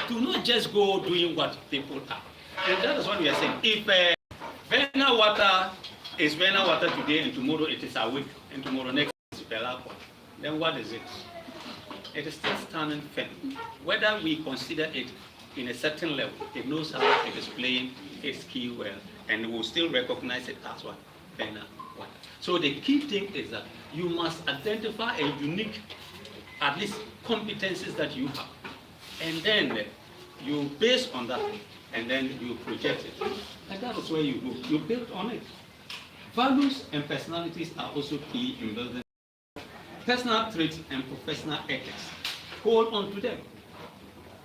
do not just go doing what people are. And that is what we are saying. If Vena water is Vena water today and tomorrow it is awake and tomorrow next is Belacqua, then what is it? It is still standing firm. Whether we consider it in a certain level, it knows how it is playing its key well, and we will still recognize it as what? Vena water. So the key thing is that you must identify a unique, at least, competencies that you have. And then you base on that, and then you project it. And that is where you go. You build on it. Values and personalities are also key in building. Personal traits and professional ethics. Hold on to them.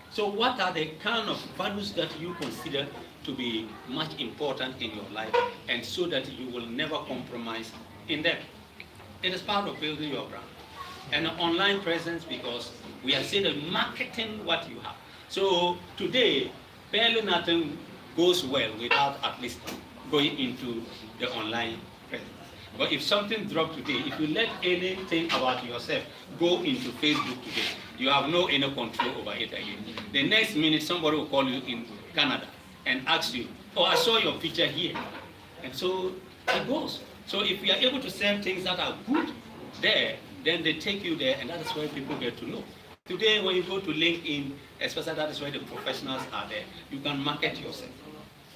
So what are the kind of values that you consider to be much important in your life, and so that you will never compromise in them? It is part of building your brand. And an online presence, because we are saying that marketing what you have. So today, barely nothing goes well without at least going into the online presence. But if something drops today, if you let anything about yourself go into Facebook today, you have no inner control over it again. The next minute, somebody will call you in Canada and ask you, oh, I saw your picture here. And so it goes. So if we are able to sell things that are good there, then they take you there, and that is where people get to know. Today, when you go to LinkedIn, especially that is where the professionals are there, you can market yourself.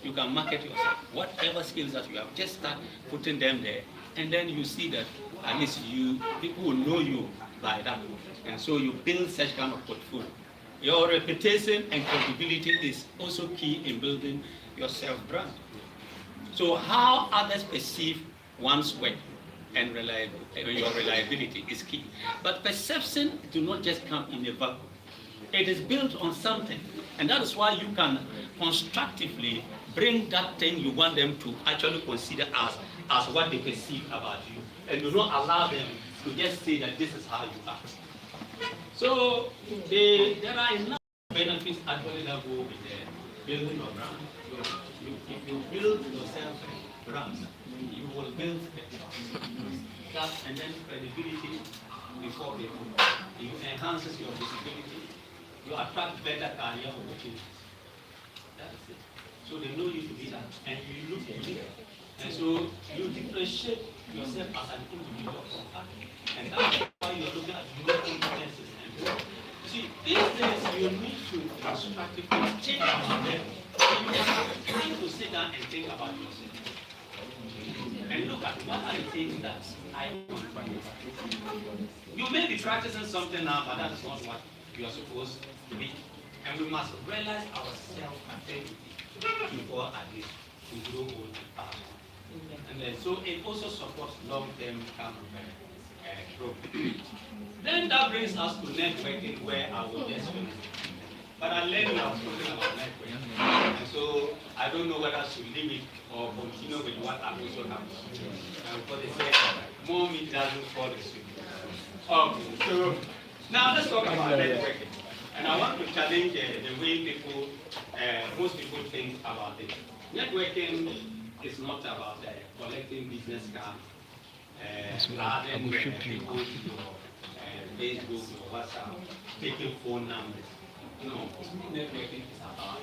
You can market yourself. Whatever skills that you have, just start putting them there, and then you see that at least people will know you by that. And so you build such kind of portfolio. Your reputation and credibility is also key in building your self-brand. So how others perceive one's work and your reliability is key. But perception do not just come in a vacuum. It is built on something. And that is why you can constructively bring that thing you want them to actually consider as what they perceive about you. And do not allow them to just say that this is how you are. So there are enough benefits actually that go with building your brand. If you build yourself a brand, you will build trust and then credibility before people. It enhances your visibility. You attract better career opportunities. That's it. So they know you to be that, and you look unique. And so you differentiate yourself as an individual from others. And that's why you're looking at unique competences and growth. See, these days you need to constructively think about them. You have time to sit down and think about yourself. And look at what are the things that I want. You may be practicing something now, but that is not what you are supposed to be. And we must realize our self-identity before at least we grow old and powerful. And then, so it also supports long-term kind of growth. Then that brings us to networking, where I will just finish. But I learned I was talking about networking. And so I don't know whether to leave it or continue with what I also have. Because they say, more meat doesn't fall asleep. Okay, so now let's talk about networking. And I want to challenge the way people, most people think about it. Networking is not about collecting business cards, adding people to your Facebook or WhatsApp, taking phone numbers. No, networking is about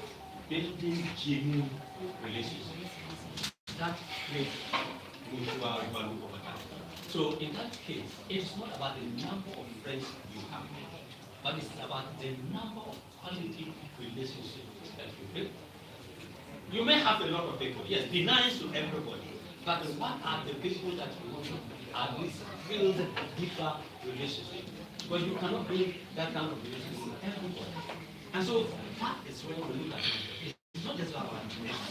building genuine relationships that create mutual value over time. So in that case, it's not about the number of friends you have, but it's about the number of quality relationships that you build. You may have a lot of people, yes, be nice to everybody, but what are the people that you want to at least build deeper relationships? But you cannot build that kind of relationship with everybody. And so that is where we look at it. It's not just about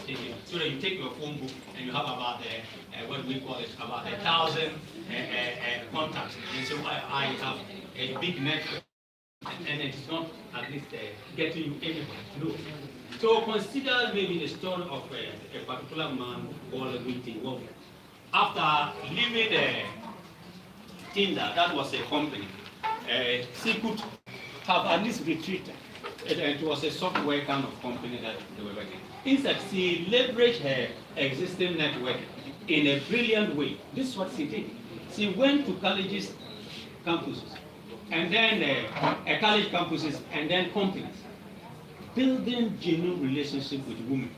taking, so that you take your phone book and you have about what we call it, about 1,000 contacts. And so I have a big network, and it's not at least getting you anywhere. No. So consider maybe the story of a particular man called Winty Wolf. After leaving Tinder, that was a company, she could have at least retreated. It was a software kind of company that they were working. Instead, she leveraged her existing network in a brilliant way. This is what she did. She went to colleges, campuses, and then college campuses, and then companies. building genuine relationship with women.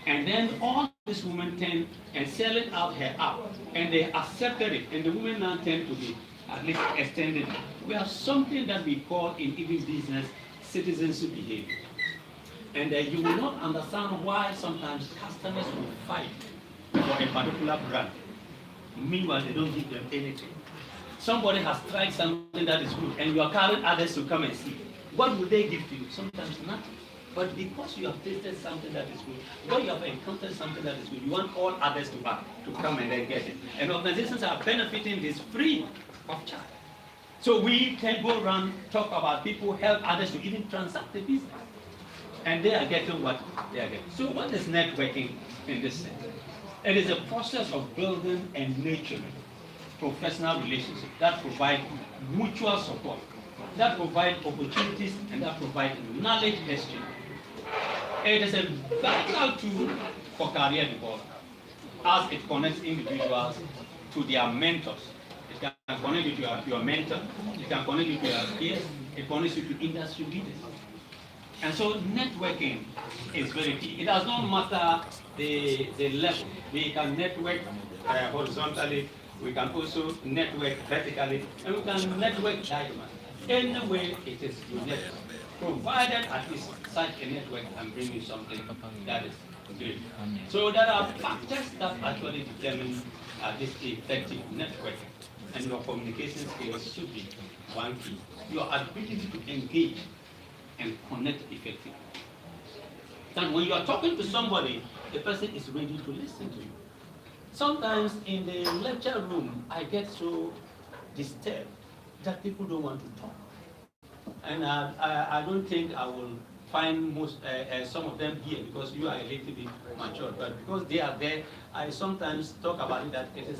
And then all these women tend and selling out her app, and they accepted it, and the women now tend to be at least extended. We have something that we call in even business citizenship behavior. And you will not understand why sometimes customers will fight for a particular brand. Meanwhile, they don't give them anything. Somebody has tried something that is good, and you are calling others to come and see. What will they give to you? Sometimes nothing. But because you have tasted something that is good, or you have encountered something that is good, you want all others to come and then get it. And organizations are benefiting this free of charge. So we can go around, talk about people, help others to even transact the business. And they are getting what they are getting. So what is networking in this sense? It is a process of building and nurturing professional relationships that provide mutual support, that provide opportunities, and that provide knowledge exchange. It is a vital tool for career development as it connects individuals to their mentors. It can connect you to your mentor, it can connect you to your peers, it connects you to industry leaders. And so networking is very key. It does not matter the level. We can network horizontally, we can also network vertically, and we can network diagonally. Any way it is you network, provided at least such a network can bring you something that is good. So there are factors that actually determine this effective networking, and your communication skills should be one key. Your ability to engage and connect effectively. And when you are talking to somebody, the person is ready to listen to you. Sometimes in the lecture room, I get so disturbed that people don't want to talk. And I don't think I will find some of them here because you are a little bit mature. But because they are there, I sometimes talk about it that it is,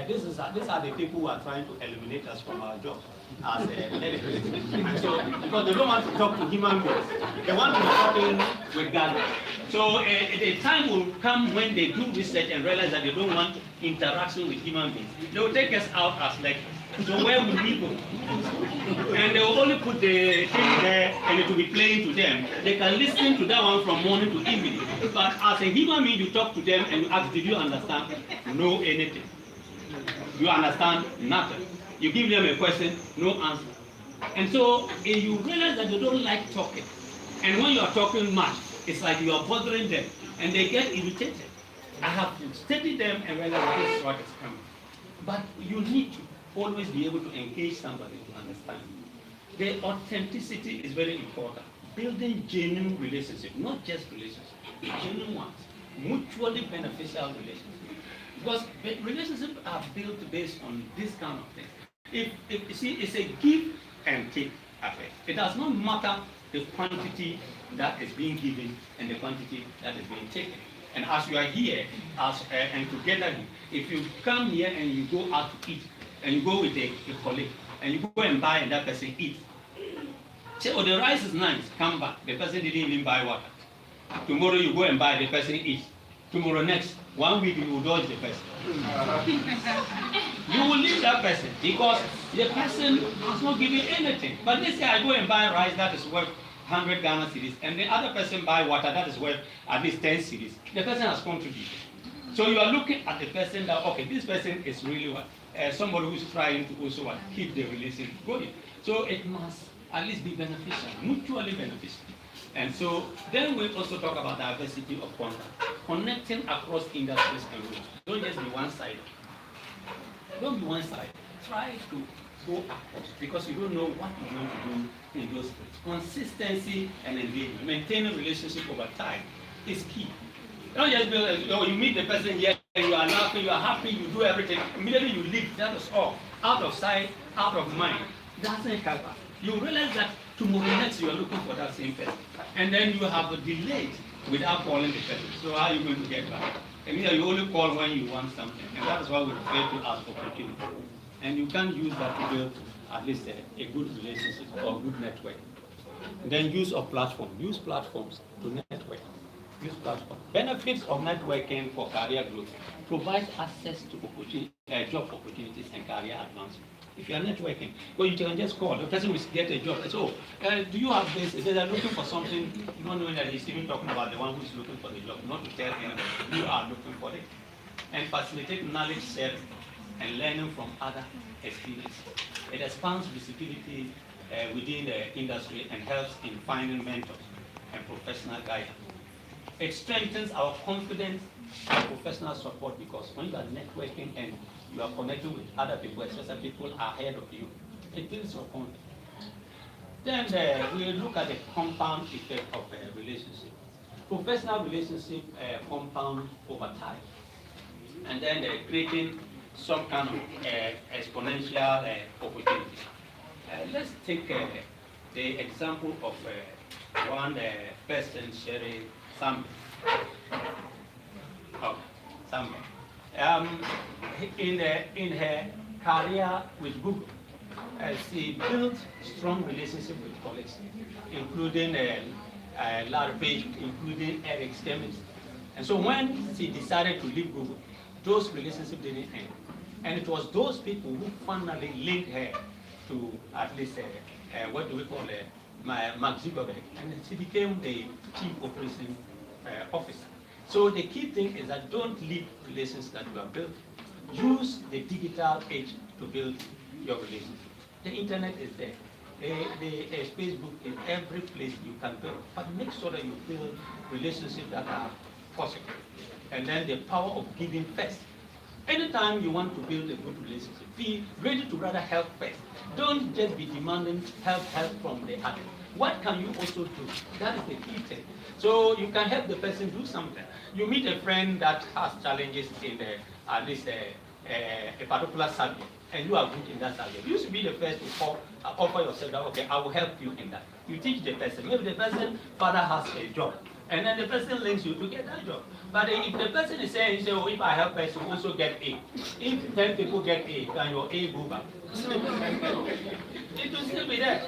these are the people who are trying to eliminate us from our jobs as editors. And so, because they don't want to talk to human beings, they want to be talking with God. So the time will come when they do research and realize that they don't want interaction with human beings. They will take us out as lecturers. So where will we go? And they will only put the thing there and it will be playing to them. They can listen to that one from morning to evening. But as a human being, you talk to them and you ask, did you understand? No anything. You understand nothing. You give them a question, no answer. And so you realize that they don't like talking. And when you are talking much, it's like you are bothering them. And they get irritated. I have to study them and realize this is what is coming. But you need to always be able to engage somebody to understand. The authenticity is very important. Building genuine relationships, not just relationships, genuine ones, mutually beneficial relationships. Because relationships are built based on this kind of thing. If you see, it's a give and take affair. It does not matter the quantity that is being given and the quantity that is being taken. And as you are here, and together, if you come here and you go out to eat, and you go with a colleague, and you go and buy and that person eat. Say, oh, the rice is nice, come back. The person didn't even buy water. Tomorrow you go and buy, the person eats. Tomorrow next, 1 week you will dodge the person. You will leave that person because the person has not given anything. But let's say I go and buy rice that is worth 100 Ghana cedis, and the other person buy water that is worth at least 10 cedis. The person has contributed. So you are looking at the person that, okay, this person is really what? Somebody who's trying to also keep the relationship going. So it must at least be beneficial, mutually beneficial. And so then we also talk about diversity of contact, connecting across industries and roles. Don't just be one-sided. Don't be one-sided. Try to go across because you don't know what you're going to do in those fields. Consistency and engagement, maintaining relationship over time is key. Don't just be, you meet the person here, and you are laughing, you are happy, you do everything. Immediately you leave, that is all. Out of sight, out of mind. Doesn't help us. You realize that tomorrow next you are looking for that same person. And then you have a delay without calling the person. So how are you going to get back? I mean, you only call when you want something. And that is why we refer to as opportunity. And you can use that to build at least a good relationship or good network. And then use of platform. Use platforms to network. Use platform. Benefits of networking for career growth. Provide access to job opportunities and career advancement. if you are networking. But you can just call, the person will get a job. So, do you have this? If they are looking for something, not knowing that he's even talking about the one who's looking for the job, not to tell anybody, you are looking for it. And facilitate knowledge sharing and learning from other experiences. It expands visibility within the industry and helps in finding mentors and professional guidance. It strengthens our confidence and professional support, because when you are networking and you are connecting with other people, especially people ahead of you, it builds your confidence. Then we look at the compound effect of a relationship. Professional relationship compound over time, and then creating some kind of exponential opportunity. Let's take the example of one person, Sherry Sam. Oh, Sam. In her career with Google, she built strong relationship with colleagues, including Larry Page, including Eric Stemmons. And so when she decided to leave Google, those relationships didn't end. And it was those people who finally linked her to at least, what do we call it, Mark Zuckerberg. And she became the chief operating officer. So the key thing is that don't leave relations that you have built. Use the digital age to build your relationship. The internet is there. The Facebook is every place you can build, but make sure that you build relationships that are possible. And then the power of giving first. Anytime you want to build a good relationship, be ready to rather help first. Don't just be demanding help from the other. What can you also do? That is the key thing. So you can help the person do something. You meet a friend that has challenges in at least a particular subject, and you are good in that subject. You should be the first to offer yourself that, okay, I will help you in that. You teach the person. Maybe the person father has a job, and then the person links you to get that job. But if the person is saying, oh, if I help us, you also get A. If 10 people get A, then your A go back. It will still be there.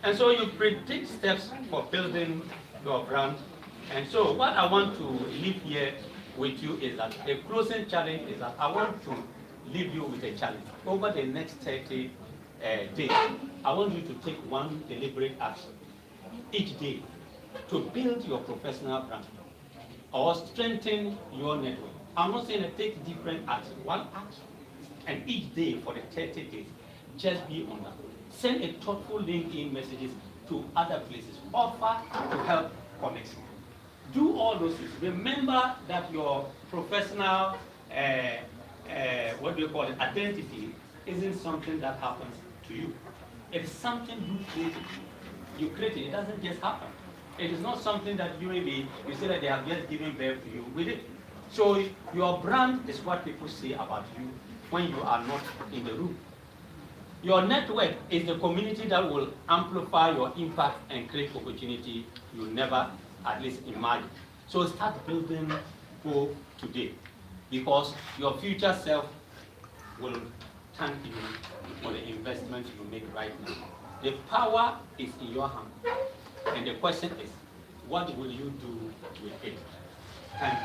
And so you predict steps for building your brand. And so what I want to leave here with you is that the closing challenge is that I want to leave you with a challenge. Over the next 30 days, I want you to take one deliberate action each day to build your professional brand or strengthen your network. I'm not saying that take different actions, one action. And each day for the 30 days, just be on that. Send a thoughtful LinkedIn messages to other places. Offer to help connection. Do all those things. Remember that your professional, what do you call it, identity isn't something that happens to you. It is something you created. You created it. It doesn't just happen. It is not something that you maybe you say that they have just given birth to you with it. So your brand is what people say about you when you are not in the room. Your network is the community that will amplify your impact and create opportunity you never at least imagine. So start building for today, because your future self will thank you for the investment you make right now. The power is in your hand. And the question is, what will you do with it? Thank you.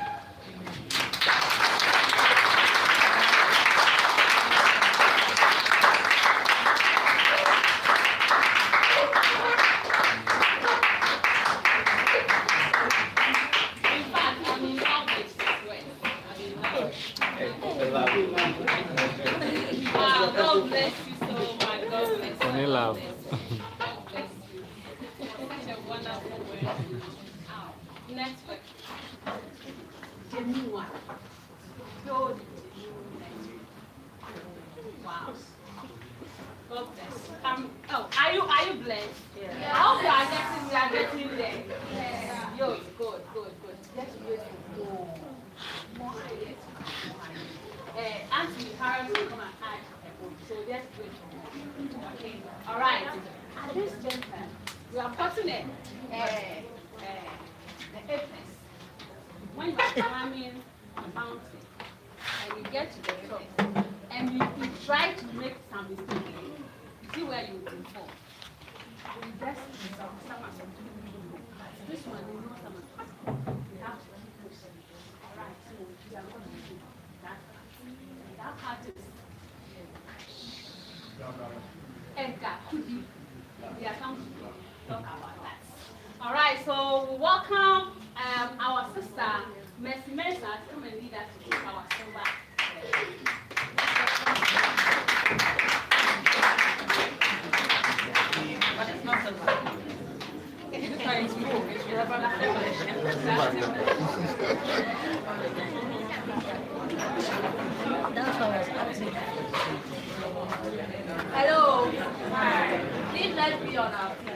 Wow, God bless you so much. God bless you. Only love. Such a wonderful word. Network. Genuine. Build wow. God bless. Oh, are you blessed? Yeah. I hope we are getting there. Yeah. Yo, good. Let's wait for more ideas. Anthony Harris will come and add a book. So let's wait for more. Okay. All right. At this juncture, we are putting it the apex. When you are climbing a mountain and you get to the top and you try to make some mistakes, see where you will fall. You just this one you know someone. We have to keep pushing. All right, so we are going to do that. That part is we welcome our sister, Mercy Mensah, to come and lead us to our Simba. But it's not Simba. This one is more. It's Hello. Hi. Please let's be on our feet.